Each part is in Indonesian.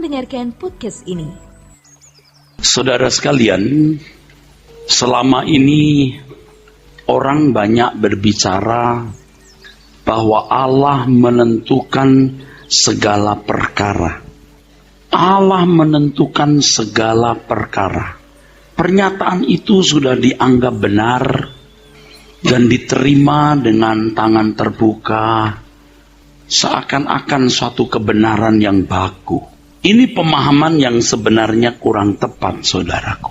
mendengarkan podcast ini. Saudara sekalian, selama ini orang banyak berbicara bahwa Allah menentukan segala perkara. Allah menentukan segala perkara. Pernyataan itu sudah dianggap benar dan diterima dengan tangan terbuka, seakan-akan suatu kebenaran yang baku. Ini pemahaman yang sebenarnya kurang tepat, saudaraku.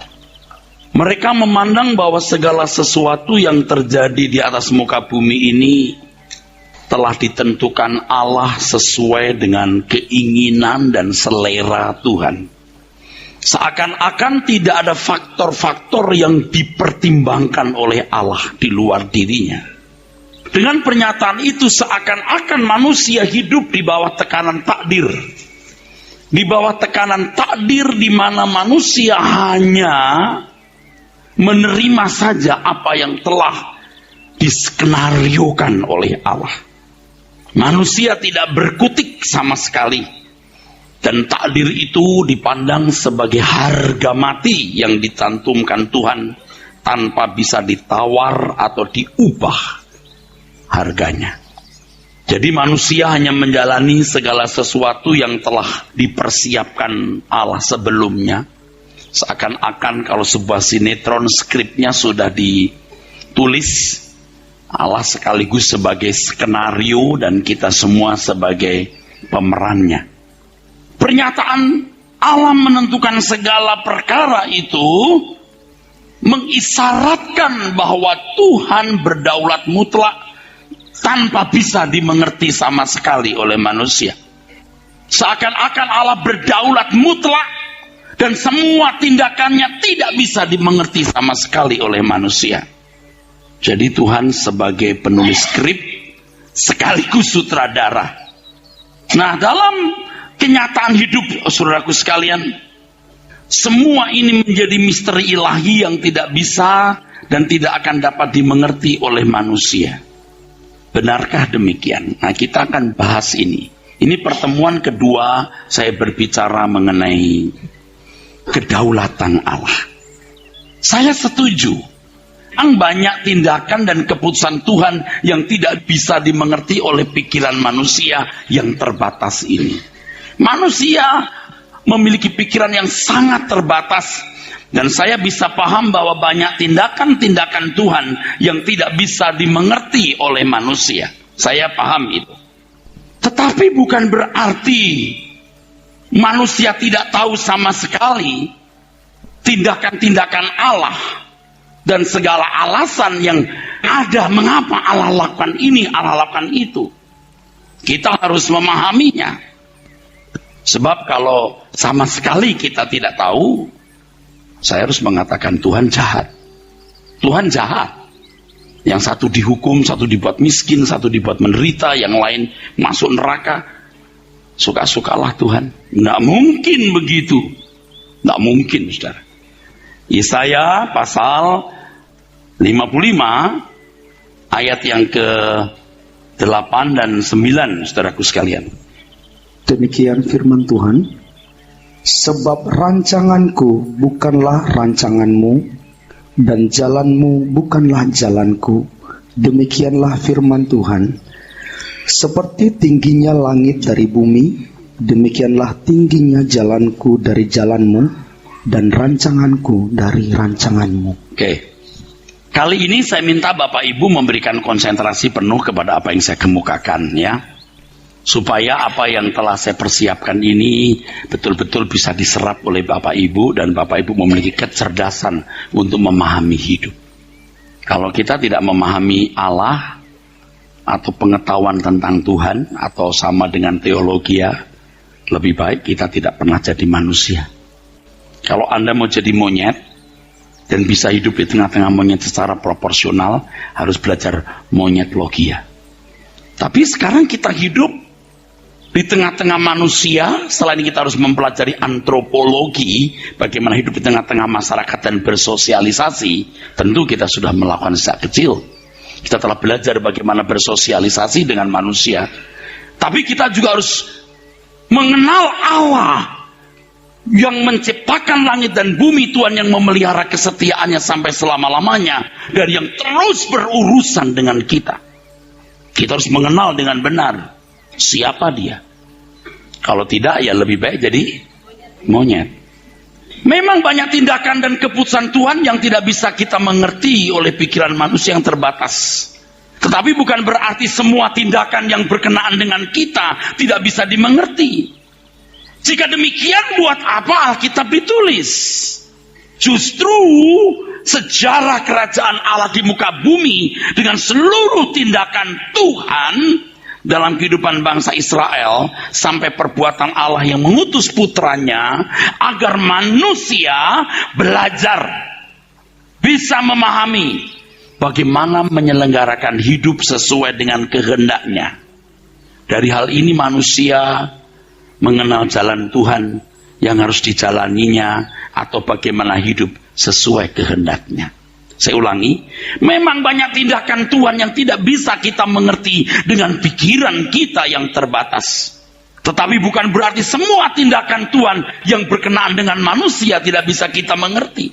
Mereka memandang bahwa segala sesuatu yang terjadi di atas muka bumi ini telah ditentukan Allah sesuai dengan keinginan dan selera Tuhan. Seakan-akan tidak ada faktor-faktor yang dipertimbangkan oleh Allah di luar dirinya. Dengan pernyataan itu seakan-akan manusia hidup di bawah tekanan takdir. Di bawah tekanan takdir di mana manusia hanya menerima saja apa yang telah diskenariokan oleh Allah. Manusia tidak berkutik sama sekali. Dan takdir itu dipandang sebagai harga mati yang dicantumkan Tuhan tanpa bisa ditawar atau diubah harganya. Jadi manusia hanya menjalani segala sesuatu yang telah dipersiapkan Allah sebelumnya. Seakan-akan kalau sebuah sinetron skripnya sudah ditulis, Allah sekaligus sebagai skenario dan kita semua sebagai pemerannya. Pernyataan Allah menentukan segala perkara itu mengisyaratkan bahwa Tuhan berdaulat mutlak tanpa bisa dimengerti sama sekali oleh manusia. Seakan-akan Allah berdaulat mutlak dan semua tindakannya tidak bisa dimengerti sama sekali oleh manusia. Jadi Tuhan sebagai penulis skrip sekaligus sutradara. Nah, dalam kenyataan hidup, saudaraku sekalian, semua ini menjadi misteri ilahi yang tidak bisa dan tidak akan dapat dimengerti oleh manusia. Benarkah demikian? Nah, kita akan bahas ini. Ini pertemuan kedua saya berbicara mengenai kedaulatan Allah. Saya setuju. Banyak tindakan dan keputusan Tuhan yang tidak bisa dimengerti oleh pikiran manusia yang terbatas ini. Manusia memiliki pikiran yang sangat terbatas. Dan saya bisa paham bahwa banyak tindakan-tindakan Tuhan yang tidak bisa dimengerti oleh manusia. Saya paham itu. Tetapi bukan berarti manusia tidak tahu sama sekali tindakan-tindakan Allah dan segala alasan yang ada mengapa Allah lakukan ini, Allah lakukan itu. Kita harus memahaminya. Sebab kalau sama sekali kita tidak tahu, saya harus mengatakan Tuhan jahat. Tuhan jahat. Yang satu dihukum, satu dibuat miskin, satu dibuat menderita, yang lain masuk neraka. Suka-sukalah Tuhan. Nggak mungkin begitu. Nggak mungkin, saudara. Yesaya pasal 55 ayat yang ke-8 dan 9, saudaraku sekalian. Demikian firman Tuhan, sebab rancanganku bukanlah rancanganmu, dan jalanmu bukanlah jalanku. Demikianlah firman Tuhan, seperti tingginya langit dari bumi, demikianlah tingginya jalanku dari jalanmu, dan rancanganku dari rancanganmu. Oke. Kali ini saya minta Bapak Ibu memberikan konsentrasi penuh kepada apa yang saya kemukakan, ya. Supaya apa yang telah saya persiapkan ini betul-betul bisa diserap oleh Bapak Ibu dan Bapak Ibu memiliki kecerdasan untuk memahami hidup. Kalau kita tidak memahami Allah atau pengetahuan tentang Tuhan atau sama dengan teologi, lebih baik kita tidak pernah jadi manusia. Kalau Anda mau jadi monyet dan bisa hidup di tengah-tengah monyet secara proporsional, harus belajar monyet logia. Tapi sekarang kita hidup di tengah-tengah manusia. Selain kita harus mempelajari antropologi, bagaimana hidup di tengah-tengah masyarakat dan bersosialisasi, tentu kita sudah melakukan sejak kecil. Kita telah belajar bagaimana bersosialisasi dengan manusia. Tapi kita juga harus mengenal Allah yang menciptakan langit dan bumi, Tuhan yang memelihara kesetiaannya sampai selama-lamanya, dan yang terus berurusan dengan kita. Kita harus mengenal dengan benar siapa Dia. Kalau tidak, ya lebih baik jadi monyet. Memang banyak tindakan dan keputusan Tuhan yang tidak bisa kita mengerti oleh pikiran manusia yang terbatas. Tetapi bukan berarti semua tindakan yang berkenaan dengan kita tidak bisa dimengerti. Jika demikian, buat apa Alkitab ditulis? Justru sejarah kerajaan Allah di muka bumi dengan seluruh tindakan Tuhan dalam kehidupan bangsa Israel, sampai perbuatan Allah yang mengutus putranya agar manusia belajar, bisa memahami bagaimana menyelenggarakan hidup sesuai dengan kehendaknya. Dari hal ini manusia mengenal jalan Tuhan yang harus dijalaninya, atau bagaimana hidup sesuai kehendaknya. Saya ulangi, memang banyak tindakan Tuhan yang tidak bisa kita mengerti dengan pikiran kita yang terbatas. Tetapi bukan berarti semua tindakan Tuhan yang berkenaan dengan manusia tidak bisa kita mengerti.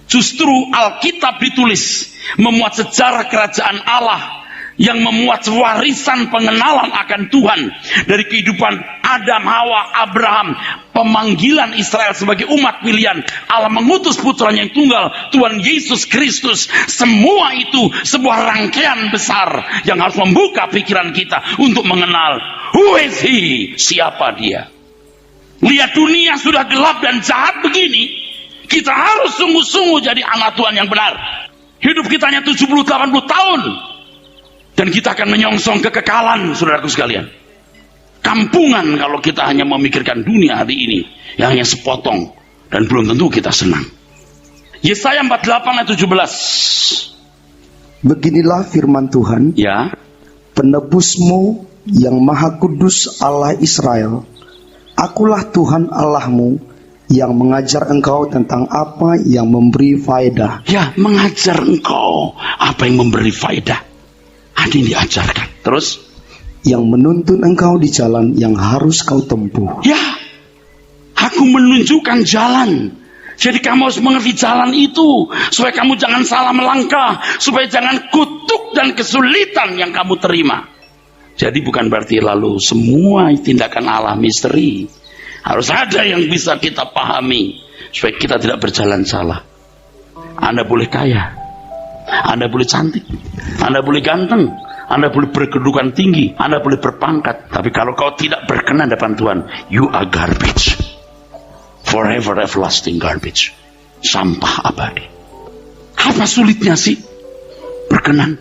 Justru Alkitab ditulis memuat sejarah kerajaan Allah yang memuat warisan pengenalan akan Tuhan dari kehidupan Adam, Hawa, Abraham, pemanggilan Israel sebagai umat pilihan, Allah mengutus putranya yang tunggal, Tuhan Yesus Kristus. Semua itu sebuah rangkaian besar yang harus membuka pikiran kita untuk mengenal who is He, siapa Dia. Lihat dunia sudah gelap dan jahat begini, kita harus sungguh-sungguh jadi anak Tuhan yang benar. Hidup kita hanya 70-80 tahun. Dan kita akan menyongsong kekekalan, saudaraku sekalian. Kampungan kalau kita hanya memikirkan dunia hari ini yang hanya sepotong, dan belum tentu kita senang. Yesaya 48 ayat 17. Beginilah firman Tuhan, Ya, penebusmu yang maha kudus Allah Israel. Akulah Tuhan Allahmu yang mengajar engkau tentang apa yang memberi faedah. ya, mengajar engkau apa yang memberi faedah. Ada yang diajarkan. Terus, yang menuntun engkau di jalan yang harus kau tempuh. ya, aku menunjukkan jalan. Jadi kamu harus mengerti jalan itu, supaya kamu jangan salah melangkah, supaya jangan kutuk dan kesulitan yang kamu terima. Jadi bukan berarti lalu semua tindakan Allah misteri. Harus ada yang bisa kita pahami, supaya kita tidak berjalan salah. Anda boleh kaya, Anda boleh cantik, Anda boleh ganteng, Anda boleh berkedudukan tinggi, Anda boleh berpangkat, tapi kalau kau tidak berkenan depan Tuhan, you are garbage. Forever everlasting garbage. Sampah abadi. Apa sulitnya sih berkenan?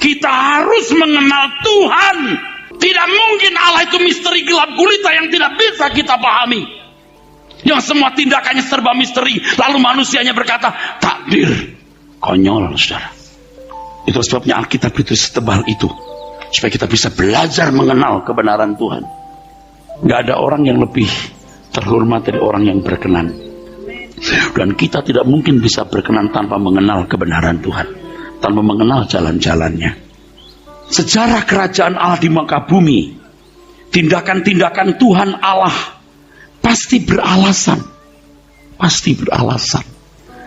Kita harus mengenal Tuhan. Tidak mungkin Allah itu misteri gelap gulita yang tidak bisa kita pahami, yang semua tindakannya serba misteri, lalu manusianya berkata takdir. Konyol, saudara. Itu sebabnya Alkitab itu setebal itu, supaya kita bisa belajar mengenal kebenaran Tuhan. Gak ada orang yang lebih terhormat dari orang yang berkenan. Dan kita tidak mungkin bisa berkenan tanpa mengenal kebenaran Tuhan, tanpa mengenal jalan-jalannya. Sejarah kerajaan Allah di muka bumi, tindakan-tindakan Tuhan Allah pasti beralasan. Pasti beralasan.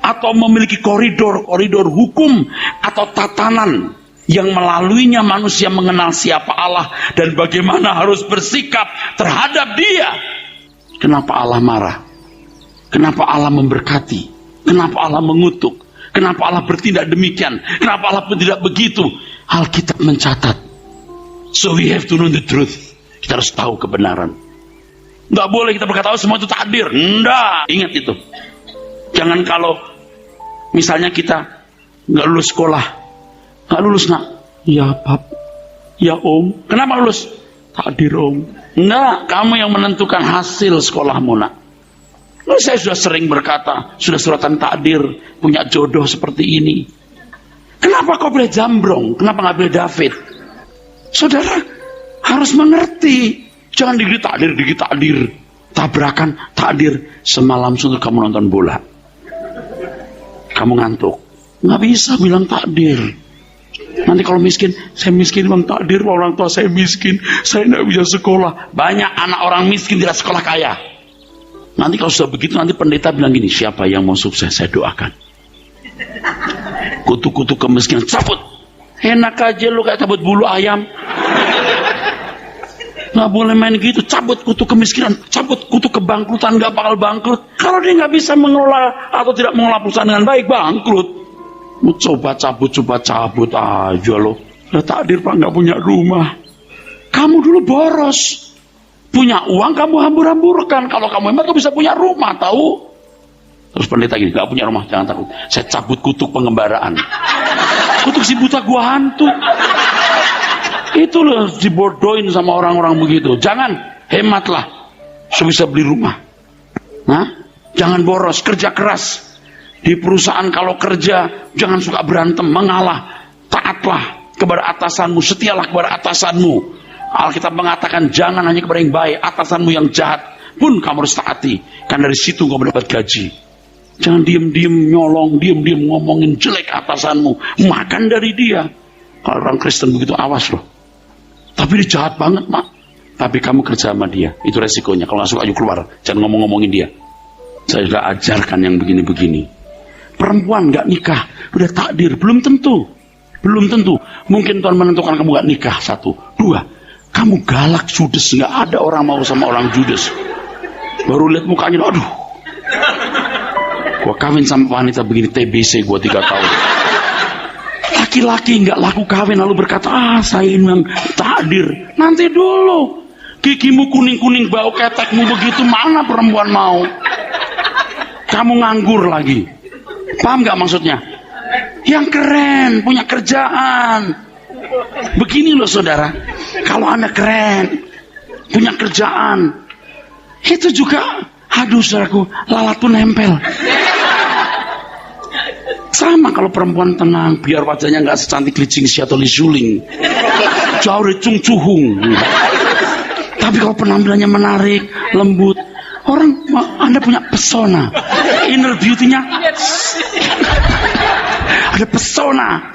Atau memiliki koridor-koridor hukum atau tatanan yang melaluinya manusia mengenal siapa Allah dan bagaimana harus bersikap terhadap Dia. Kenapa Allah marah? Kenapa Allah memberkati? Kenapa Allah mengutuk? Kenapa Allah bertindak demikian? Kenapa Allah tidak begitu? Alkitab mencatat. So we have to know the truth. Kita harus tahu kebenaran. Nggak boleh kita berkata, oh semua itu takdir. Enggak, ingat itu. Jangan kalau misalnya kita nggak lulus sekolah, nggak lulus nak, ya pap, ya om, kenapa lulus? Takdir om. Enggak, kamu yang menentukan hasil sekolahmu nak. Lalu saya sudah sering berkata, sudah suratan takdir, punya jodoh seperti ini. Kenapa kau pilih Jambrong? Kenapa nggak pilih David? Saudara harus mengerti. Jangan dikit takdir, tabrakan takdir. Semalam suntuk kamu nonton bola, kamu ngantuk, nggak bisa bilang takdir. Nanti kalau miskin, saya miskin bang, takdir orang tua saya miskin, saya nggak bisa sekolah. Banyak anak orang miskin tidak sekolah kaya. Nanti kalau sudah begitu, nanti pendeta bilang gini, siapa yang mau sukses saya doakan. Kutu-kutu kemiskinan cabut. Enak aja lu kayak cabut bulu ayam. Nggak boleh main gitu, cabut kutu kemiskinan, cabut kutu kebangkrutan, nggak bakal bangkrut. Kalau dia nggak bisa mengelola atau tidak mengelola perusahaan dengan baik, bangkrut. Coba cabut aja loh. Nah, takdir Pak nggak punya rumah. Kamu dulu boros, punya uang kamu hambur-hamburkan. Kalau kamu hebat, kamu bisa punya rumah, tahu? Terus pendeta gini, nggak punya rumah, jangan takut. Saya cabut kutuk pengembaraan. Kutuk si buta gua hantu. Itu loh dibodohin sama orang-orang begitu. Jangan, hematlah, bisa beli rumah. Nah, jangan boros, kerja keras. Di perusahaan kalau kerja, jangan suka berantem, mengalah. Taatlah kepada atasanmu, setialah kepada atasanmu. Alkitab mengatakan jangan hanya kepada yang baik, atasanmu yang jahat pun kamu harus taati. Karena dari situ kamu mendapat gaji. Jangan diem-diem nyolong, diem-diem ngomongin jelek atasanmu. Makan dari dia. Kalau orang Kristen begitu, awas loh. Tapi dia jahat banget, Mak. Tapi kamu kerja sama dia, itu resikonya. Kalau nggak suka, ayo keluar. Jangan ngomong-ngomongin dia. Saya sudah ajarkan yang begini-begini. Perempuan nggak nikah, udah takdir, belum tentu. Belum tentu. Mungkin Tuhan menentukan kamu nggak nikah, 1. 2, kamu galak, judes. Nggak ada orang mau sama orang judes. Baru lihat mukanya, aduh. Gua kawin sama wanita begini, TBC gua 3 tahun. Laki-laki nggak laku kawin lalu berkata, saya memang takdir. Nanti dulu, gigimu kuning-kuning, bau ketekmu begitu, mana perempuan mau? Kamu nganggur lagi. Paham nggak maksudnya? Yang keren, punya kerjaan. Begini loh saudara, kalau Anda keren, punya kerjaan, itu juga, aduh saudaraku, lalat pun nempel. Sama kalau perempuan tenang, biar wajahnya nggak secantik Li Jingxi atau Li Zuling, jauh dari Chung Chuhung. Tapi kalau penampilannya menarik, lembut, orang, Anda punya pesona, inner beauty-nya ada pesona.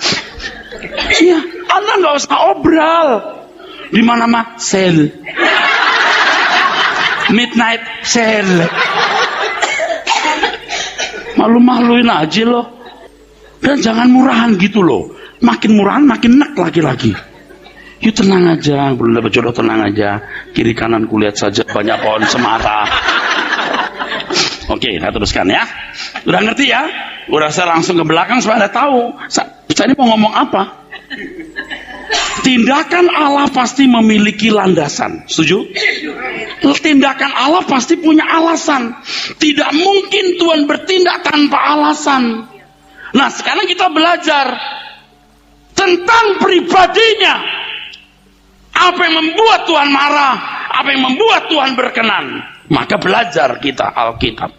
Iya, Anda nggak usah obral. Di mana mah sale, midnight sale, malu-maluin aja loh. Dan jangan murahan gitu loh. Makin murahan makin nek lagi-lagi. Yuk tenang aja, belum dapat jodoh, tenang aja. Kiri kanan kulihat saja banyak pohon cemara. Oke, saya teruskan ya. Udah ngerti ya? Udah saya langsung ke belakang supaya Anda tahu. Saya ini mau ngomong apa? Tindakan Allah pasti memiliki landasan. Setuju? Tindakan Allah pasti punya alasan. Tidak mungkin Tuhan bertindak tanpa alasan. Nah, sekarang kita belajar tentang pribadinya. Apa yang membuat Tuhan marah? Apa yang membuat Tuhan berkenan? Maka belajar kita Alkitab.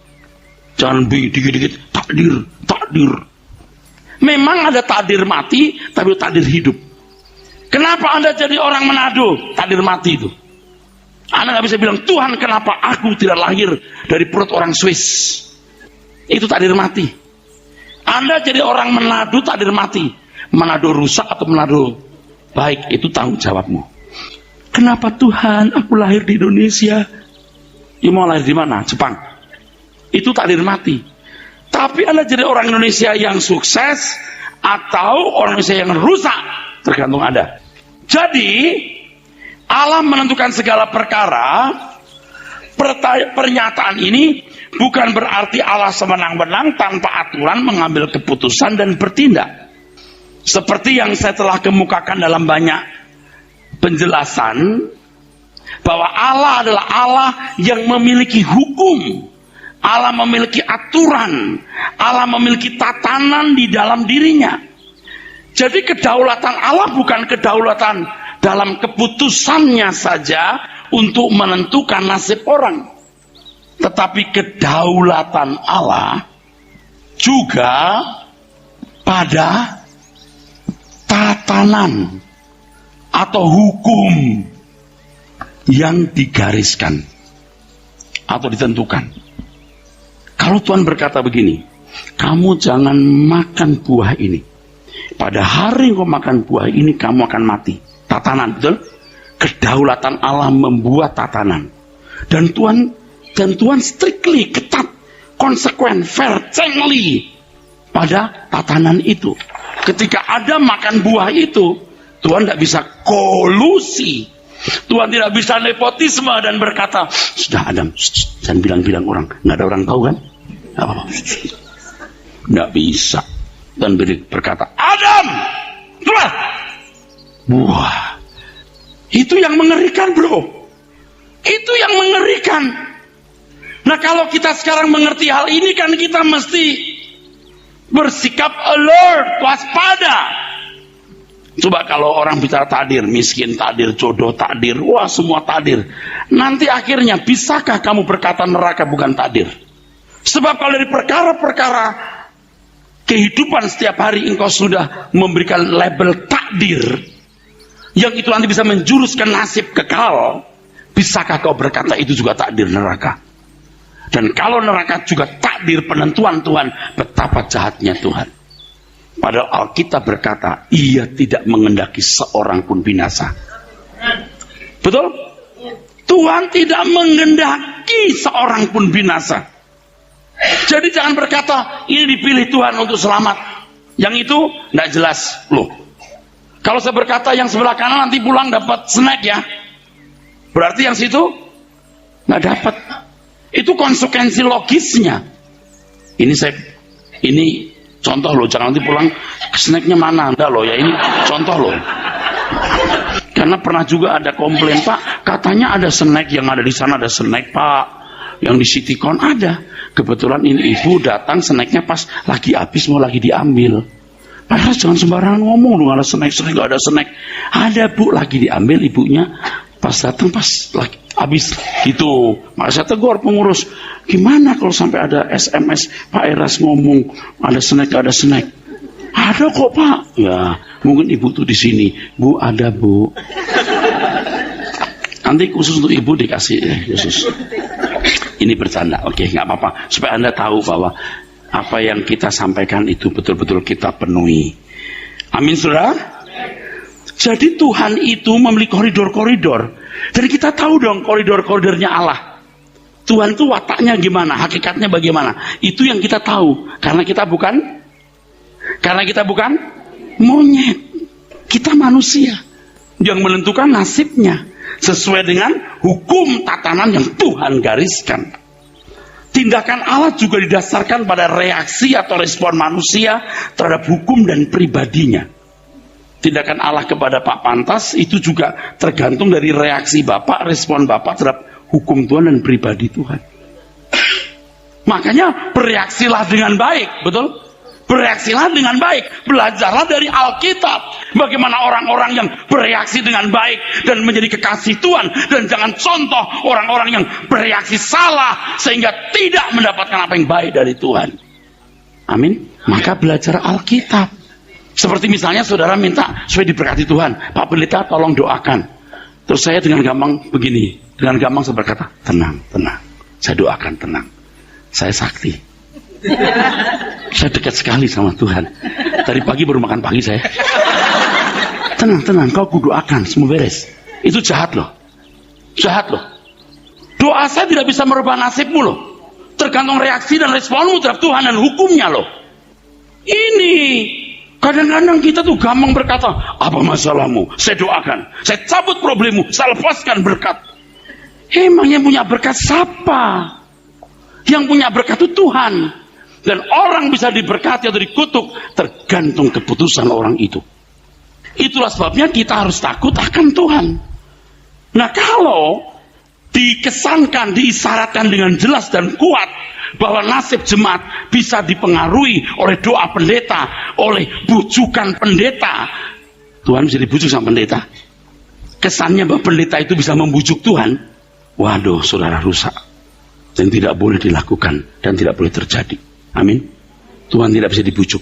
Jangan dikit-dikit takdir. Memang ada takdir mati, tapi takdir hidup. Kenapa Anda jadi orang Manado? Takdir mati itu. Anda nggak bisa bilang, Tuhan kenapa aku tidak lahir dari perut orang Swiss? Itu takdir mati. Anda jadi orang Manado, takdir mati. Manado rusak atau Manado baik, itu tanggung jawabmu. Kenapa Tuhan aku lahir di Indonesia? Ya mau lahir di mana? Jepang. Itu takdir mati. Tapi Anda jadi orang Indonesia yang sukses atau orang Indonesia yang rusak, tergantung Anda. Jadi Allah menentukan segala perkara. Pernyataan ini bukan berarti Allah semenang-menang tanpa aturan mengambil keputusan dan bertindak. Seperti yang saya telah kemukakan dalam banyak penjelasan, bahwa Allah adalah Allah yang memiliki hukum, Allah memiliki aturan, Allah memiliki tatanan di dalam dirinya. Jadi kedaulatan Allah bukan kedaulatan dalam keputusannya saja untuk menentukan nasib orang, tetapi kedaulatan Allah juga pada tatanan atau hukum yang digariskan atau ditentukan. Kalau Tuhan berkata begini, kamu jangan makan buah ini, pada hari kau makan buah ini kamu akan mati. Tatanan, betul? Kedaulatan Allah membuat tatanan. Dan Tuhan Dan Tuhan strictly, ketat, konsekuen, fair, cengli pada tatanan itu. Ketika Adam makan buah itu, Tuhan tidak bisa kolusi. Tuhan tidak bisa nepotisme dan berkata, sudah Adam, jangan bilang-bilang orang. Nggak ada orang tahu kan? Nggak bisa. Dan berkata, Adam, keluar. Wah, itu yang mengerikan, bro. Itu yang mengerikan. Nah, kalau kita sekarang mengerti hal ini, kan kita mesti bersikap alert, waspada. Coba kalau orang bicara takdir, miskin takdir, jodoh takdir, wah semua takdir. Nanti akhirnya, bisakah kamu berkata neraka bukan takdir? Sebab kalau dari perkara-perkara kehidupan setiap hari engkau sudah memberikan label takdir, yang itu nanti bisa menjuruskan nasib kekal, bisakah kau berkata itu juga takdir neraka? Dan kalau neraka juga takdir penentuan Tuhan, betapa jahatnya Tuhan. Padahal Alkitab berkata, ia tidak mengendaki seorang pun binasa. Betul? Tuhan tidak mengendaki seorang pun binasa. Jadi jangan berkata, ini dipilih Tuhan untuk selamat. Yang itu tidak jelas. Loh, kalau saya berkata yang sebelah kanan nanti pulang dapat snack ya, berarti yang situ nggak dapat. Itu konsekuensi logisnya. Ini contoh loh, jangan nanti pulang snacknya mana Anda loh ya, ini contoh loh. Karena pernah juga ada komplain, Pak, katanya ada snack, yang ada di sana ada snack Pak, yang di Citycon ada. Kebetulan ini ibu datang, snacknya pas lagi habis mau lagi diambil. Padahal jangan sembarangan ngomong dong, ada snack, nggak ada snack. Ada Bu, lagi diambil ibunya. Pas datang pas lagi habis gitu. Maka saya tegur pengurus, gimana kalau sampai ada SMS Pak Eras ngomong ada snack, ada snack? Ada kok Pak. Ya mungkin ibu tuh di sini. Bu, ada Bu. Nanti khusus untuk ibu dikasih khusus. Ini bercanda, oke, nggak apa-apa. Supaya Anda tahu bahwa apa yang kita sampaikan itu betul-betul kita penuhi. Amin, saudara. Jadi Tuhan itu memiliki koridor-koridor. Dan kita tahu dong koridor-koridornya Allah. Tuhan itu wataknya gimana, hakikatnya bagaimana. Itu yang kita tahu. Karena kita bukan monyet. Kita manusia yang menentukan nasibnya sesuai dengan hukum tatanan yang Tuhan gariskan. Tindakan Allah juga didasarkan pada reaksi atau respon manusia terhadap hukum dan pribadinya. Tindakan Allah kepada Pak Pantas itu juga tergantung dari reaksi Bapak, respon Bapak terhadap hukum Tuhan dan pribadi Tuhan. Makanya bereaksilah dengan baik, betul? Bereaksilah dengan baik. Belajarlah dari Alkitab bagaimana orang-orang yang bereaksi dengan baik dan menjadi kekasih Tuhan. Dan jangan contoh orang-orang yang bereaksi salah sehingga tidak mendapatkan apa yang baik dari Tuhan. Amin. Maka belajar Alkitab. Seperti misalnya saudara minta supaya diberkati Tuhan, Pak Pendeta tolong doakan. Terus saya dengan gampang begini, dengan gampang saya berkata, tenang, tenang, saya doakan, tenang, saya sakti, saya dekat sekali sama Tuhan. Tadi pagi baru makan pagi saya. Tenang, tenang, kau kudoakan, semua beres. Itu jahat loh, jahat loh. Doa saya tidak bisa merubah nasibmu loh, tergantung reaksi dan responmu terhadap Tuhan dan hukumnya loh. Ini kadang-kadang kita tuh gampang berkata, apa masalahmu? Saya doakan, saya cabut problemmu, saya lepaskan berkat. Emang yang punya berkat siapa? Yang punya berkat itu Tuhan. Dan orang bisa diberkati atau dikutuk tergantung keputusan orang itu. Itulah sebabnya kita harus takut akan Tuhan. Nah, kalau dikesankan, diisyaratkan dengan jelas dan kuat bahwa nasib jemaat bisa dipengaruhi oleh doa pendeta, oleh bujukan pendeta. Tuhan bisa dibujuk sama pendeta. Kesannya bahwa pendeta itu bisa membujuk Tuhan. Waduh, saudara, rusak. Dan tidak boleh dilakukan dan tidak boleh terjadi. Amin. Tuhan tidak bisa dibujuk.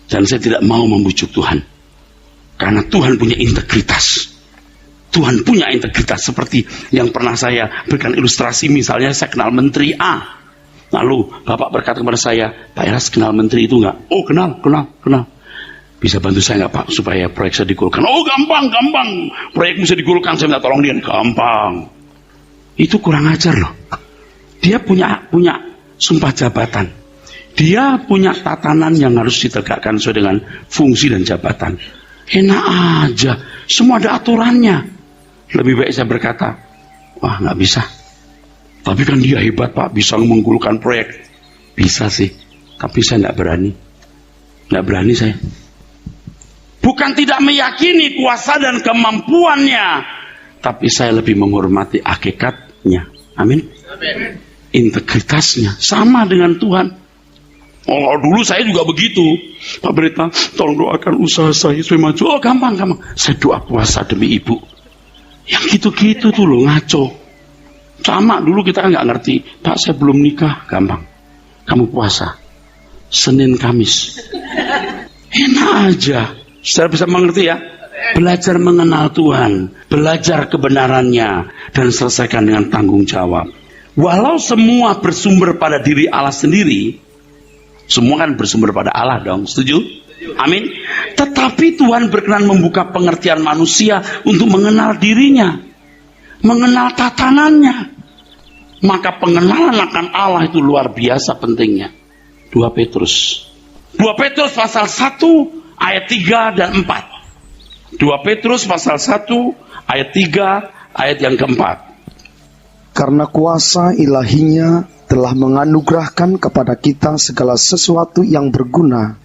Dan saya tidak mau membujuk Tuhan. Karena Tuhan punya integritas. Tuhan punya integritas. Seperti yang pernah saya berikan ilustrasi, misalnya saya kenal Menteri A. Lalu Bapak berkata kepada saya, Pak Eras kenal menteri itu enggak? Oh, kenal. Bisa bantu saya enggak Pak supaya proyek saya digolkan? Oh, gampang. Proyek bisa digolkan, saya minta tolong dia. Gampang. Itu kurang ajar loh. Dia punya sumpah jabatan. Dia punya tatanan yang harus ditegakkan sesuai dengan fungsi dan jabatan. Enak aja, semua ada aturannya. Lebih baik saya berkata, wah nggak bisa. Tapi kan dia hebat Pak, bisa menggulungkan proyek. Bisa sih, tapi saya nggak berani. Nggak berani saya. Bukan tidak meyakini kuasa dan kemampuannya, tapi saya lebih menghormati hakikatnya. Amin. Integritasnya sama dengan Tuhan. Oh, dulu saya juga begitu. Pak Berita, tolong doakan usaha saya supaya maju. Oh, gampang. Saya doa puasa demi ibu. Yang gitu-gitu tuh loh, ngaco. Sama dulu kita kan nggak ngerti. Pak, saya belum nikah. Gampang. Kamu puasa Senin Kamis. Enak aja. Saudara bisa mengerti ya? Belajar mengenal Tuhan, belajar kebenarannya, dan selesaikan dengan tanggung jawab. Walau semua bersumber pada diri Allah sendiri, semua kan bersumber pada Allah dong, setuju? Amin. Tetapi Tuhan berkenan membuka pengertian manusia untuk mengenal dirinya, mengenal tatanannya. Maka pengenalan akan Allah itu luar biasa pentingnya. 2 Petrus pasal 1 ayat 3 dan 4. 2 Petrus pasal 1 ayat 3 ayat yang keempat. Karena kuasa ilahinya telah menganugerahkan kepada kita segala sesuatu yang berguna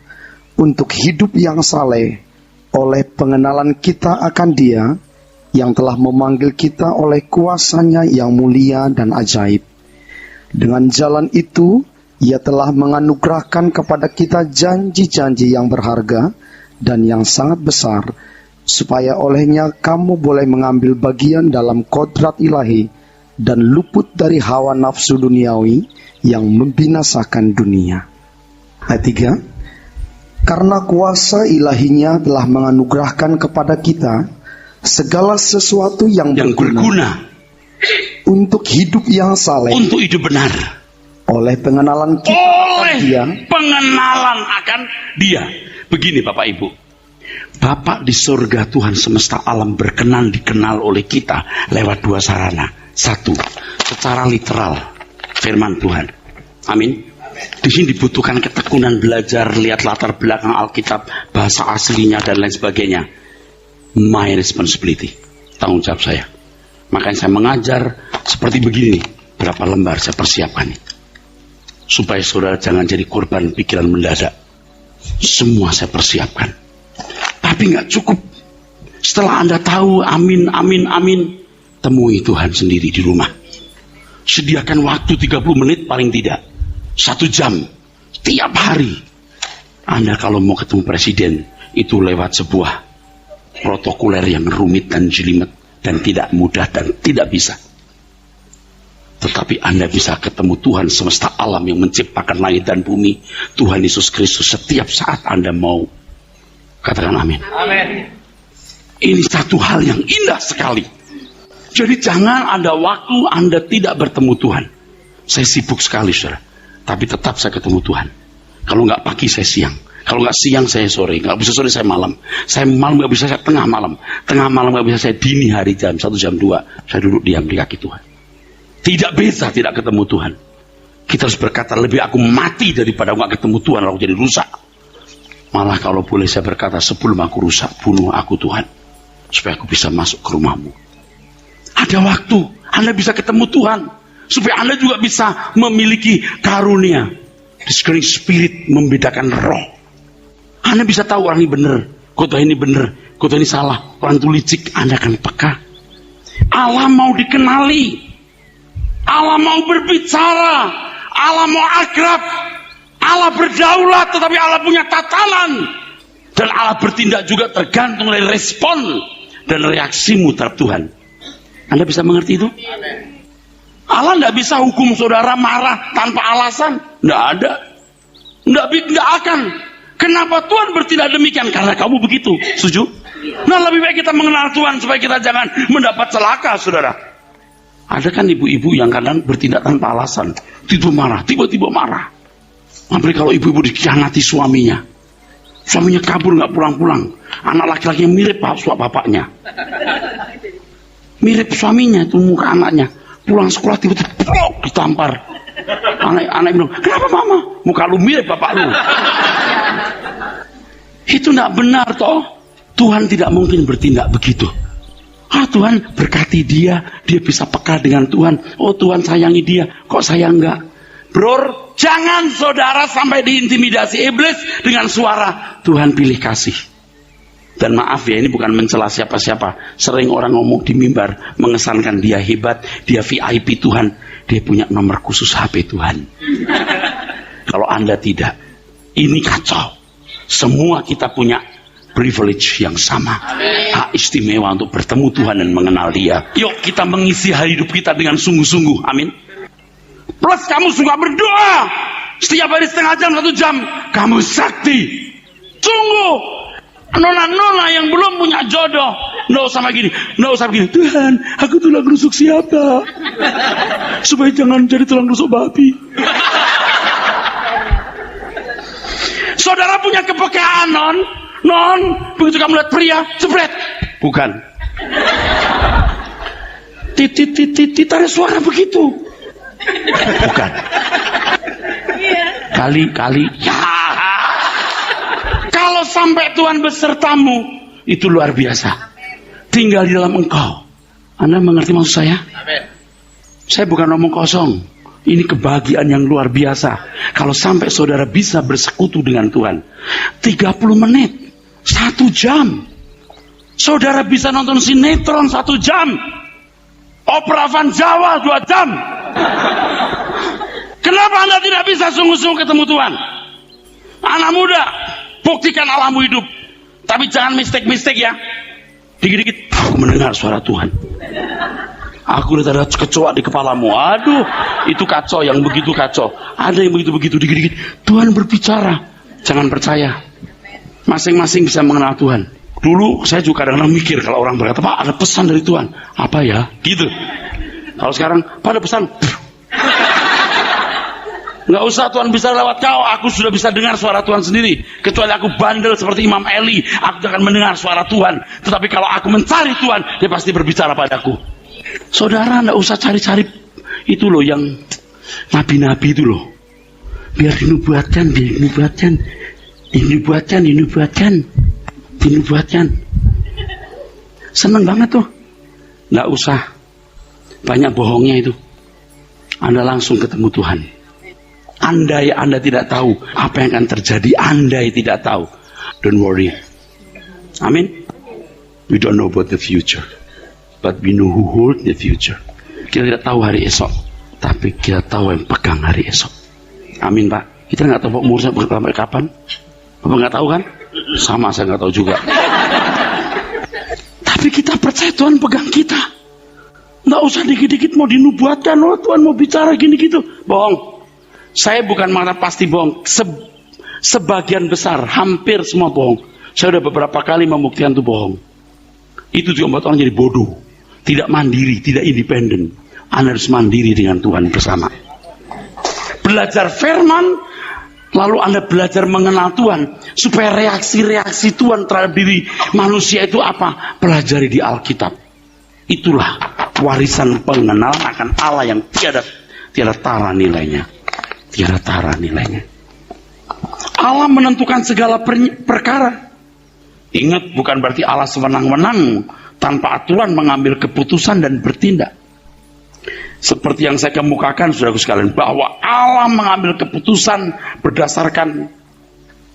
untuk hidup yang saleh oleh pengenalan kita akan Dia yang telah memanggil kita oleh kuasanya yang mulia dan ajaib. Dengan jalan itu, Ia telah menganugerahkan kepada kita janji-janji yang berharga dan yang sangat besar, supaya olehnya kamu boleh mengambil bagian dalam kodrat ilahi dan luput dari hawa nafsu duniawi yang membinasakan dunia. Ayat 3. Karena kuasa ilahinya telah menganugerahkan kepada kita segala sesuatu yang berguna untuk hidup yang saleh, untuk hidup benar, oleh pengenalan kita akan Dia. Pengenalan akan Dia. Begini Bapak Ibu, Bapak di surga Tuhan semesta alam berkenan dikenal oleh kita lewat 2 sarana. 1, secara literal firman Tuhan. Amin. Di sini dibutuhkan ketekunan belajar, lihat latar belakang Alkitab, bahasa aslinya dan lain sebagainya. My responsibility, tanggung jawab saya. Makanya saya mengajar seperti begini. Berapa lembar saya persiapkan nih, supaya saudara jangan jadi korban pikiran mendadak. Semua saya persiapkan. Tapi nggak cukup. Setelah Anda tahu, amin, temui Tuhan sendiri di rumah. Sediakan waktu 30 menit paling tidak, 1 jam tiap hari. Anda kalau mau ketemu presiden, itu lewat sebuah protokoler yang rumit dan jelimet dan tidak mudah dan tidak bisa. Tetapi Anda bisa ketemu Tuhan semesta alam yang menciptakan langit dan bumi, Tuhan Yesus Kristus, setiap saat Anda mau. Katakan amin. Amin. Ini satu hal yang indah sekali. Jadi jangan ada waktu Anda tidak bertemu Tuhan. Saya sibuk sekali saudara, tapi tetap saya ketemu Tuhan. Kalau nggak pagi saya siang, kalau nggak siang saya sore, nggak bisa sore saya malam. Saya malam nggak bisa saya tengah malam nggak bisa saya dini hari jam 1 jam 2. Saya duduk diam di kaki Tuhan. Tidak bisa tidak ketemu Tuhan. Kita harus berkata, lebih aku mati daripada nggak ketemu Tuhan, aku jadi rusak. Malah kalau boleh saya berkata, sebelum aku rusak, bunuh aku Tuhan, supaya aku bisa masuk ke rumahmu. Ada waktu Anda bisa ketemu Tuhan, supaya Anda juga bisa memiliki karunia discerning spirit, membedakan roh. Anda bisa tahu orang ini benar, khotbah ini benar, khotbah ini salah, orang itu licik. Anda akan peka. Allah mau dikenali, Allah mau berbicara, Allah mau akrab, Allah berdaulat, tetapi Allah punya tatanan, dan Allah bertindak juga tergantung dari respon dan reaksimu terhadap Tuhan. Anda bisa mengerti itu? Allah tidak bisa hukum saudara marah tanpa alasan. Tidak ada. Tidak akan. Kenapa Tuhan bertindak demikian? Karena kamu begitu. Setuju? Nah, lebih baik kita mengenal Tuhan supaya kita jangan mendapat celaka, saudara. Ada kan ibu-ibu yang kadang bertindak tanpa alasan. Tiba-tiba marah. Apalagi kalau ibu-ibu dikhianati suaminya. Suaminya kabur nggak pulang-pulang. Anak laki-laki yang mirip bapaknya. Mirip suaminya itu muka anaknya. Pulang sekolah tiba-tiba ditampar. Anak bilang, kenapa mama? Muka lu mirip bapak lu. Itu tidak benar toh. Tuhan tidak mungkin bertindak begitu. Tuhan berkati dia bisa peka dengan Tuhan. Oh, Tuhan sayangi dia, kok saya enggak? Bro, jangan saudara sampai diintimidasi iblis dengan suara Tuhan pilih kasih. Dan maaf ya, ini bukan mencela siapa-siapa. Sering orang ngomong di mimbar mengesankan dia hebat, dia VIP Tuhan, dia punya nomor khusus HP Tuhan. Kalau Anda tidak, ini kacau. Semua kita punya privilege yang sama, hak istimewa untuk bertemu Tuhan dan mengenal Dia. Yuk kita mengisi hari hidup kita dengan sungguh-sungguh, amin. Plus kamu suka berdoa setiap hari setengah jam, 1 jam, kamu sakti. Sungguh, nona-nona yang belum punya jodoh, nggak usah begini, Tuhan, aku tulang rusuk siapa? Supaya jangan jadi tulang rusuk babi. Saudara punya kepekaan, non, begitu kamu lihat pria, jebret. Bukan. Titit ada suara begitu. Bukan. Kali. Ya. Kalau sampai Tuhan besertamu, itu luar biasa. Tinggal di dalam engkau. Anda mengerti maksud saya? Amin. Saya bukan ngomong kosong. Ini kebahagiaan yang luar biasa. Kalau sampai saudara bisa bersekutu dengan Tuhan. 30 menit. 1 jam. Saudara bisa nonton sinetron 1 jam. Opera Van Jawa 2 jam. Kenapa Anda tidak bisa sungguh-sungguh ketemu Tuhan? Anak muda, buktikan alammu hidup. Tapi jangan mistik-mistik ya. Dikit-dikit mendengar suara Tuhan. Aku lihat ada kecoa di kepalamu. Aduh, itu kacau, yang begitu kacau. Ada yang begitu-begitu, dikit-dikit Tuhan berbicara. Jangan percaya. Masing-masing bisa mengenal Tuhan. Dulu saya juga kadang-kadang mikir kalau orang berkata, Pak, ada pesan dari Tuhan. Apa ya? Gitu. Kalau sekarang, Pak, ada pesan. Nggak usah Tuhan bisa lewat kau. Aku sudah bisa dengar suara Tuhan sendiri. Kecuali aku bandel seperti Imam Eli, aku akan mendengar suara Tuhan. Tetapi kalau aku mencari Tuhan, dia pasti berbicara padaku. Saudara nggak usah cari-cari itu loh, yang nabi-nabi itu loh. Biar dinubuatkan. Seneng banget tuh. Nggak usah banyak bohongnya itu. Anda langsung ketemu Tuhan. Andai Anda tidak tahu apa yang akan terjadi, andai tidak tahu, don't worry. Amin. We don't know about the future, but we know who hold the future. Kita tidak tahu hari esok, tapi kita tahu yang pegang hari esok. Amin, Pak. Kita nggak tahu umur saya sampai kapan. Bapak nggak tahu kan? Sama, saya nggak tahu juga. Tapi kita percaya Tuhan pegang kita. Nggak usah dikit-dikit mau dinubuatkan, oh Tuhan mau bicara gini gitu. Bohong. Saya bukan mengatakan pasti bohong. Sebagian besar, hampir semua bohong. Saya sudah beberapa kali membuktikan itu bohong. Itu juga membuat orang jadi bodoh. Tidak mandiri, tidak independen. Anda harus mandiri dengan Tuhan bersama. Belajar firman, lalu Anda belajar mengenal Tuhan. Supaya reaksi-reaksi Tuhan terhadap diri manusia itu apa? Pelajari di Alkitab. Itulah warisan pengenalan akan Allah yang tiada tara nilainya. Tiada tara nilainya. Allah menentukan segala perkara. Ingat, bukan berarti Allah sewenang-wenang tanpa aturan mengambil keputusan dan bertindak. Seperti yang saya kemukakan, saudaraku sekalian, bahwa Allah mengambil keputusan berdasarkan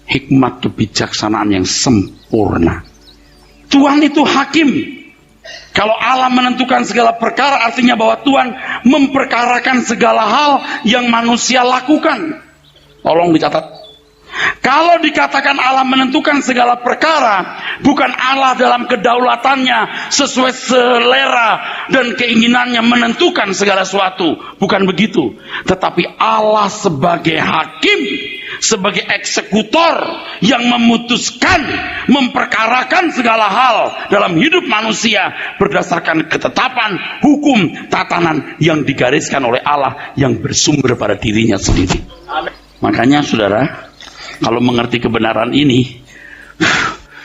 hikmat kebijaksanaan yang sempurna. Tuhan itu hakim. Kalau Allah menentukan segala perkara, artinya bahwa Tuhan memperkarakan segala hal yang manusia lakukan. Tolong dicatat. Kalau dikatakan Allah menentukan segala perkara, bukan Allah dalam kedaulatannya sesuai selera dan keinginannya menentukan segala sesuatu. Bukan begitu. Tetapi Allah sebagai hakim, sebagai eksekutor yang memutuskan, memperkarakan segala hal dalam hidup manusia berdasarkan ketetapan, hukum, tatanan yang digariskan oleh Allah yang bersumber pada dirinya sendiri. Makanya saudara, kalau mengerti kebenaran ini,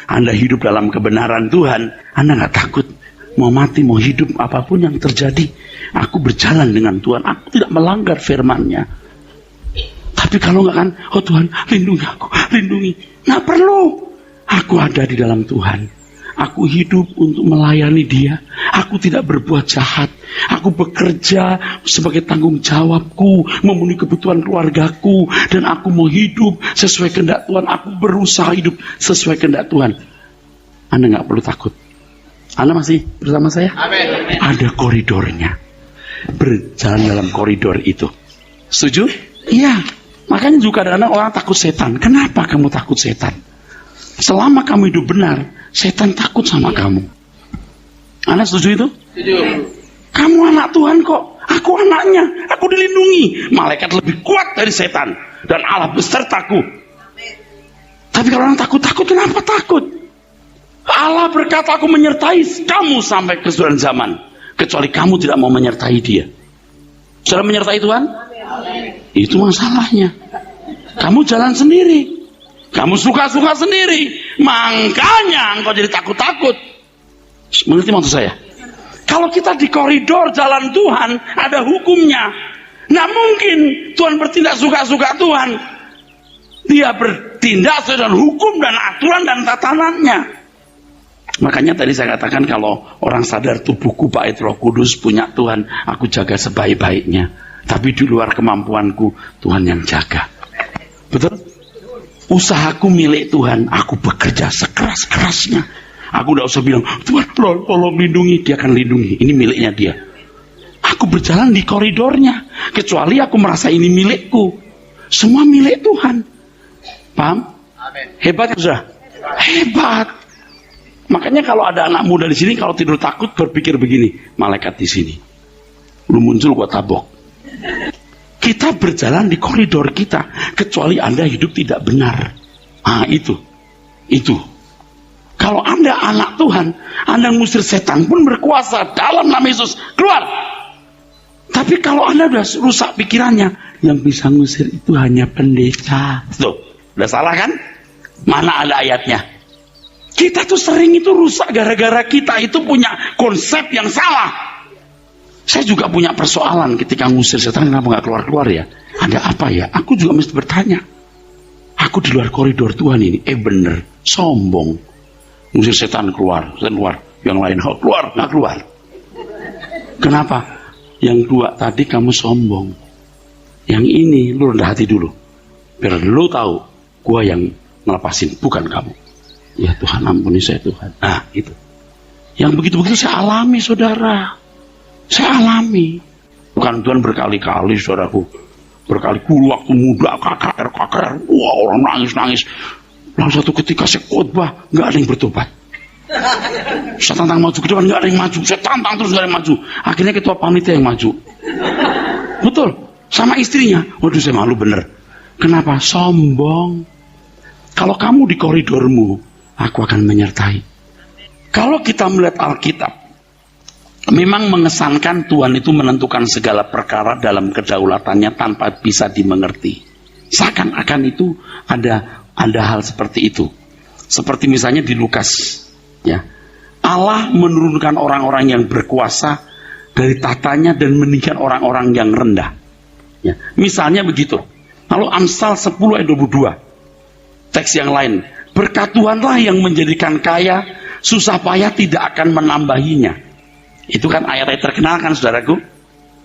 Anda hidup dalam kebenaran Tuhan, Anda nggak takut. Mau mati, mau hidup, apapun yang terjadi, aku berjalan dengan Tuhan. Aku tidak melanggar firman-Nya. Tapi kalau enggak kan, oh Tuhan lindungi aku, lindungi. Nggak perlu. Aku ada di dalam Tuhan. Aku hidup untuk melayani Dia. Aku tidak berbuat jahat. Aku bekerja sebagai tanggung jawabku, memenuhi kebutuhan keluargaku, dan aku mau hidup sesuai kehendak Tuhan. Aku berusaha hidup sesuai kehendak Tuhan. Anda nggak perlu takut. Anda masih bersama saya? Amin. Ada koridornya. Berjalan dalam koridor itu. Setuju? Iya. Makanya juga kadang-kadang orang takut setan. Kenapa kamu takut setan? Selama kamu hidup benar, setan takut sama kamu. Anda setuju itu? Setuju. Kamu anak Tuhan kok. Aku anaknya. Aku dilindungi. Malaikat lebih kuat dari setan. Dan Allah besertaku. Tapi kalau orang takut-takut, kenapa takut? Allah berkata, aku menyertai kamu sampai kesudahan zaman. Kecuali kamu tidak mau menyertai Dia. Sudah menyertai Tuhan? Itu masalahnya. Kamu jalan sendiri. Kamu suka-suka sendiri. Makanya engkau jadi takut-takut. Mengerti maksud saya? Kalau kita di koridor jalan Tuhan, ada hukumnya. Nah mungkin Tuhan bertindak suka-suka Tuhan. Dia bertindak sesuai dengan hukum dan aturan dan tatanannya. Makanya tadi saya katakan kalau orang sadar tubuhku bait Roh Kudus, punya Tuhan, aku jaga sebaik-baiknya. Tapi di luar kemampuanku, Tuhan yang jaga. Betul? Usahaku milik Tuhan, aku bekerja sekeras-kerasnya. Aku tidak usah bilang, Tuhan tolong lindungi. Dia akan lindungi, ini miliknya Dia. Aku berjalan di koridornya. Kecuali aku merasa ini milikku. Semua milik Tuhan. Paham? Amin. Hebat ya sudah? Hebat. Makanya kalau ada anak muda di sini, kalau tidur takut berpikir begini, malaikat di sini. Lu muncul gua tabok. Kita berjalan di koridor kita, kecuali Anda hidup tidak benar. Itu. Kalau Anda anak Tuhan, Anda ngusir setan pun berkuasa dalam nama Yesus. Keluar. Tapi kalau Anda sudah rusak pikirannya, yang bisa ngusir itu hanya pendeta. Tuh, udah salah kan? Mana ada ayatnya? Kita tuh sering itu rusak gara-gara kita itu punya konsep yang salah. Saya juga punya persoalan ketika ngusir setan, kenapa nggak keluar-keluar ya? Ada apa ya? Aku juga mesti bertanya. Aku di luar koridor Tuhan ini, bener, sombong. Ngusir setan keluar. Yang lain keluar, nggak keluar. Kenapa? Yang dua tadi kamu sombong. Yang ini lu rendah hati dulu. Biar lu tahu, gua yang ngelepasin, bukan kamu. Ya Tuhan, ampuni saya Tuhan. Nah itu. Yang begitu-begitu saya alami saudara. Saya alami. Bukan Tuhan berkali-kali saudaraku. Berkali-kali waktu muda kakar. Wah orang nangis-nangis. Lalu satu ketika saya khotbah, nggak ada yang bertobat. Saya tantang maju ke depan, nggak ada yang maju. Saya tantang terus nggak ada yang maju. Akhirnya ketua panitia yang maju. Betul. Sama istrinya. Waduh saya malu bener. Kenapa? Sombong. Kalau kamu di koridormu, aku akan menyertai. Kalau kita melihat Alkitab, memang mengesankan Tuhan itu menentukan segala perkara dalam kedaulatannya tanpa bisa dimengerti. Seakan-akan itu ada hal seperti itu. Seperti misalnya di Lukas, ya. Allah menurunkan orang-orang yang berkuasa dari tatanya dan meninggikan orang-orang yang rendah. Ya. Misalnya begitu. Lalu Amsal 10 ayat 22. Teks yang lain. Berkat Tuhanlah yang menjadikan kaya, susah payah tidak akan menambahinya. Itu kan ayat-ayat terkenal kan saudaraku?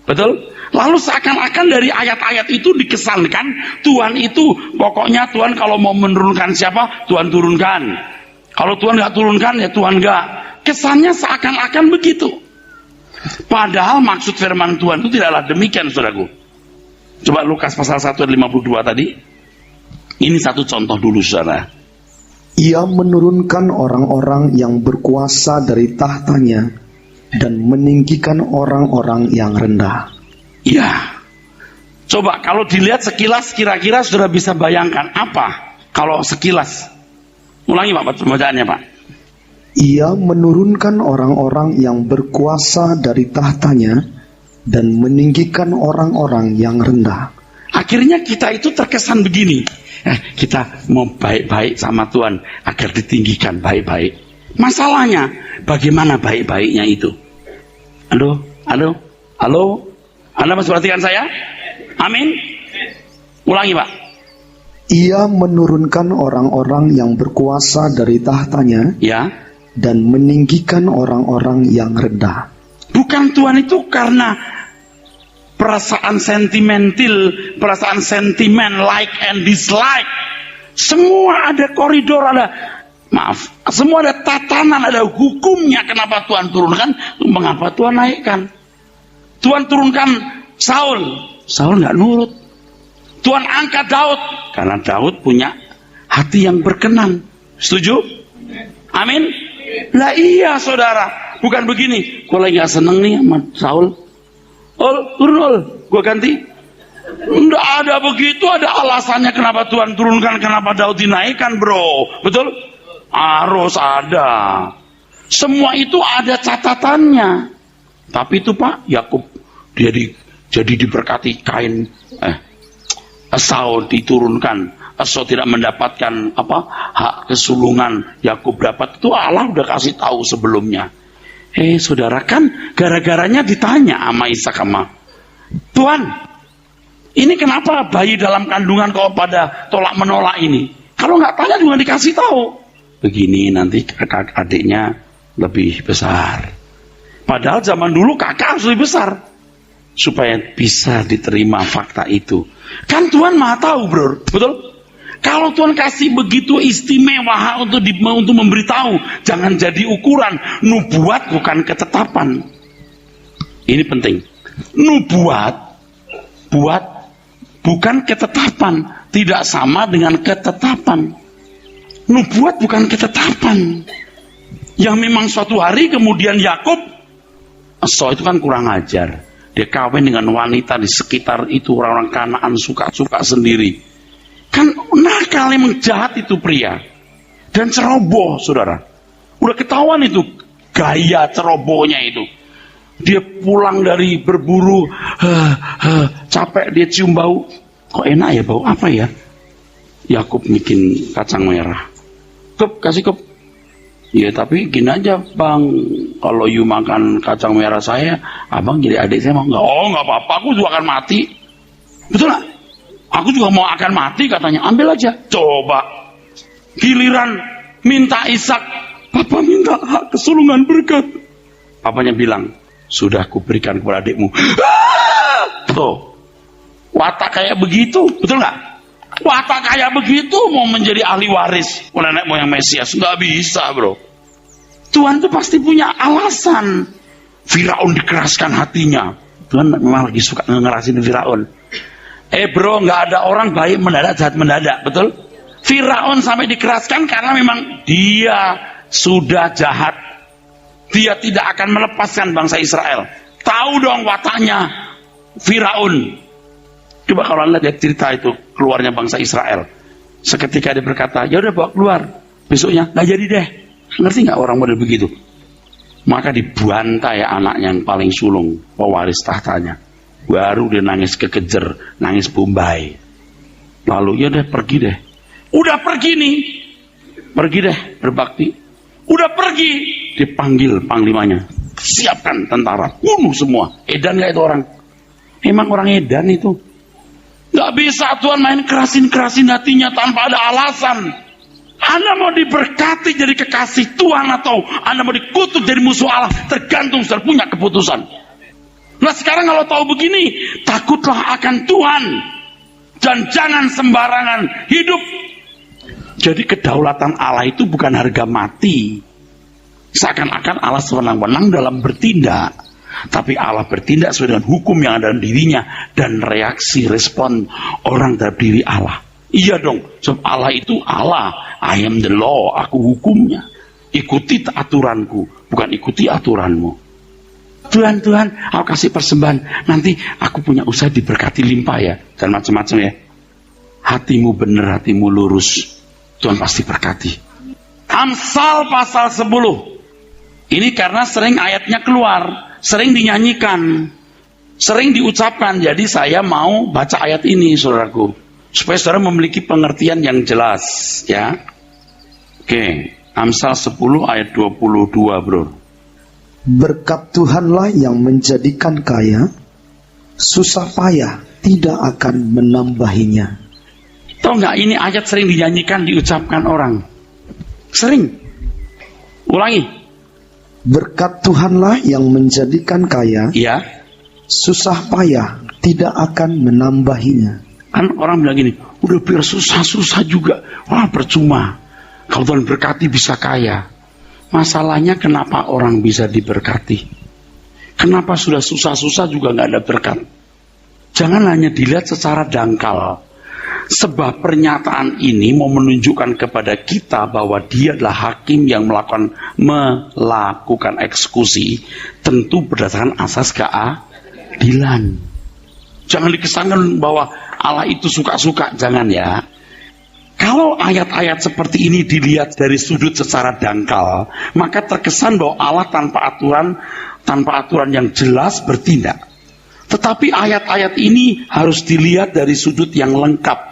Betul? Lalu seakan-akan dari ayat-ayat itu dikesankan Tuhan itu pokoknya Tuhan kalau mau menurunkan siapa, Tuhan turunkan. Kalau Tuhan nggak turunkan ya Tuhan nggak. Kesannya seakan-akan begitu. Padahal maksud firman Tuhan itu tidaklah demikian saudaraku. Coba Lukas pasal 1 ayat 52 tadi. Ini satu contoh dulu saudara. Ia menurunkan orang-orang yang berkuasa dari tahtanya dan meninggikan orang-orang yang rendah. Iya. Coba kalau dilihat sekilas kira-kira sudah bisa bayangkan apa kalau sekilas. Ulangi Pak pembacaannya Pak. Ia menurunkan orang-orang yang berkuasa dari tahtanya dan meninggikan orang-orang yang rendah. Akhirnya kita itu terkesan begini. Kita mau baik-baik sama Tuhan agar ditinggikan baik-baik. Masalahnya bagaimana baik-baiknya itu? Halo? Anda masih perhatikan saya? Amin? Ulangi Pak. Ia menurunkan orang-orang yang berkuasa dari tahtanya, Ya. dan meninggikan orang-orang yang rendah. Bukan Tuhan itu karena perasaan sentimental, perasaan sentimen, like and dislike. Semua ada koridor, semua ada tatanan, ada hukumnya. Kenapa Tuhan turunkan? Mengapa Tuhan naikkan? Tuhan turunkan Saul nggak nurut. Tuhan angkat Daud karena Daud punya hati yang berkenan. Setuju? Amin. Lah iya saudara, bukan begini. Gue lagi gak seneng nih sama Saul. Turun gue ganti. Nggak ada begitu, ada alasannya kenapa Tuhan turunkan, kenapa Daud dinaikkan, bro. Betul? Harus ada. Semua itu ada catatannya. Tapi itu Pak, Yakub jadi diberkati kain. Esau diturunkan. Esau tidak mendapatkan hak kesulungan. Yakub dapat. Itu Allah udah kasih tahu sebelumnya. Saudara, kan gara-garanya ditanya sama Ishak sama Tuhan, ini kenapa bayi dalam kandungan kau pada tolak menolak ini? Kalau nggak tanya juga dikasih tahu. Begini, nanti kakak adiknya lebih besar. Padahal zaman dulu kakak harus lebih besar supaya bisa diterima fakta itu. Kan Tuhan Maha tahu, bro. Betul? Kalau Tuhan kasih begitu istimewa untuk memberitahu, jangan jadi ukuran. Nubuat bukan ketetapan. Ini penting. Nubuat bukan ketetapan, tidak sama dengan ketetapan. Nubuat bukan ketetapan. Yang memang suatu hari kemudian Yakub, Esau itu kan kurang ajar. Dia kawin dengan wanita di sekitar itu, orang-orang Kanaan suka-suka sendiri. Kan nakal, emang jahat itu pria. Dan ceroboh, saudara. Udah ketahuan itu gaya cerobohnya itu. Dia pulang dari berburu, capek, dia cium bau. Kok enak ya bau, apa ya? Yakub bikin kacang merah. Kasih Kop. Ya tapi gini aja bang, kalau you makan kacang merah saya, abang jadi adik saya mau nggak? Oh nggak apa-apa, aku juga akan mati. Betul nggak? Aku juga mau akan mati katanya. Ambil aja. Coba. Giliran minta Ishak, papa minta hak kesulungan berkat. Papanya bilang, sudah kuberikan kepada adikmu. Tuh, watak kayak begitu, betul nggak? Watak kayak begitu mau menjadi ahli waris nenek moyang Mesias, nggak bisa, bro. Tuhan tuh pasti punya alasan. Firaun dikeraskan hatinya. Tuhan memang lagi suka ngerasin Firaun. Bro, nggak ada orang baik mendadak, jahat mendadak, betul? Firaun sampai dikeraskan karena memang dia sudah jahat. Dia tidak akan melepaskan bangsa Israel. Tahu dong wataknya Firaun. Coba kalau Anda lihat cerita itu keluarnya bangsa Israel. Seketika dia berkata, ya udah bawa keluar. Besoknya nggak jadi deh. Ngerti nggak orang model begitu? Maka dibantai anaknya yang paling sulung, pewaris tahtanya. Baru dia nangis kekejer, nangis Bombay. Lalu ya deh pergi deh. Udah pergi nih, pergi deh berbakti. Udah pergi, dipanggil panglimanya. Siapkan tentara, bunuh semua. Edan nggak itu orang? Emang orang edan itu? Gak bisa Tuhan main kerasin hatinya tanpa ada alasan. Anda mau diberkati jadi kekasih Tuhan atau Anda mau dikutuk jadi musuh Allah, tergantung sudah punya keputusan. Nah sekarang kalau tahu begini, takutlah akan Tuhan dan jangan sembarangan hidup. Jadi kedaulatan Allah itu bukan harga mati. Seakan-akan Allah sewenang-wenang dalam bertindak. Tapi Allah bertindak sesuai dengan hukum yang ada dalam dirinya dan reaksi respon orang terhadap diri Allah. Iya dong, sebab Allah itu Allah. I am the law, aku hukumnya. Ikuti aturanku, bukan ikuti aturanmu. Tuhan, aku kasih persembahan. Nanti aku punya usaha diberkati limpah ya, dan macam-macam ya. Hatimu benar, hatimu lurus, Tuhan pasti berkati. Amsal pasal 10. Ini karena sering ayatnya keluar, sering dinyanyikan, sering diucapkan. Jadi saya mau baca ayat ini, saudaraku, supaya saudara memiliki pengertian yang jelas, ya. Oke, Amsal 10 ayat 22, bro. Berkat Tuhanlah yang menjadikan kaya, susah payah tidak akan menambahinya. Tahu nggak, ini ayat sering dinyanyikan, diucapkan orang. Sering. Ulangi. Berkat Tuhanlah yang menjadikan kaya, Ya. susah payah tidak akan menambahinya. Kan orang bilang gini, udah biar susah-susah juga. Wah, percuma. Kalau Tuhan berkati bisa kaya. Masalahnya kenapa orang bisa diberkati? Kenapa sudah susah-susah juga nggak ada berkat? Jangan hanya dilihat secara dangkal. Sebab pernyataan ini mau menunjukkan kepada kita bahwa dia adalah hakim yang melakukan eksekusi, tentu berdasarkan asas keadilan. Jangan dikesankan bahwa Allah itu suka-suka, jangan ya. Kalau ayat-ayat seperti ini dilihat dari sudut secara dangkal, maka terkesan bahwa Allah tanpa aturan yang jelas bertindak. Tetapi ayat-ayat ini harus dilihat dari sudut yang lengkap,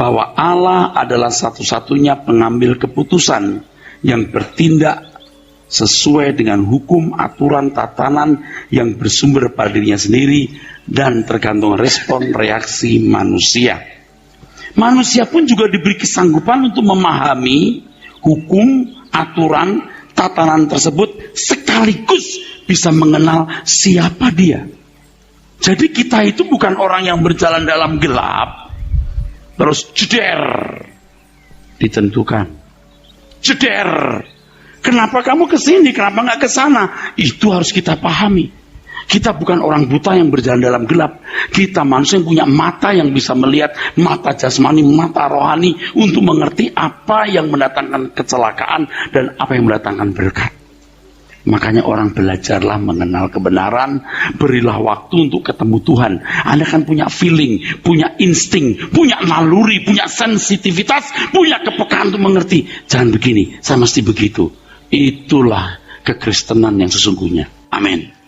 bahwa Allah adalah satu-satunya pengambil keputusan yang bertindak sesuai dengan hukum, aturan, tatanan yang bersumber pada dirinya sendiri dan tergantung respon reaksi manusia. Manusia pun juga diberi kesanggupan untuk memahami hukum, aturan, tatanan tersebut sekaligus bisa mengenal siapa dia. Jadi kita itu bukan orang yang berjalan dalam gelap terus jeder ditentukan. Jeder. Kenapa kamu ke sini? Kenapa nggak ke sana? Itu harus kita pahami. Kita bukan orang buta yang berjalan dalam gelap. Kita manusia yang punya mata yang bisa melihat, mata jasmani, mata rohani, untuk mengerti apa yang mendatangkan kecelakaan dan apa yang mendatangkan berkat. Makanya orang belajarlah mengenal kebenaran, berilah waktu untuk ketemu Tuhan. Anda kan punya feeling, punya insting, punya naluri, punya sensitivitas, punya kepekaan untuk mengerti. Jangan begini, saya mesti begitu. Itulah kekristenan yang sesungguhnya. Amin.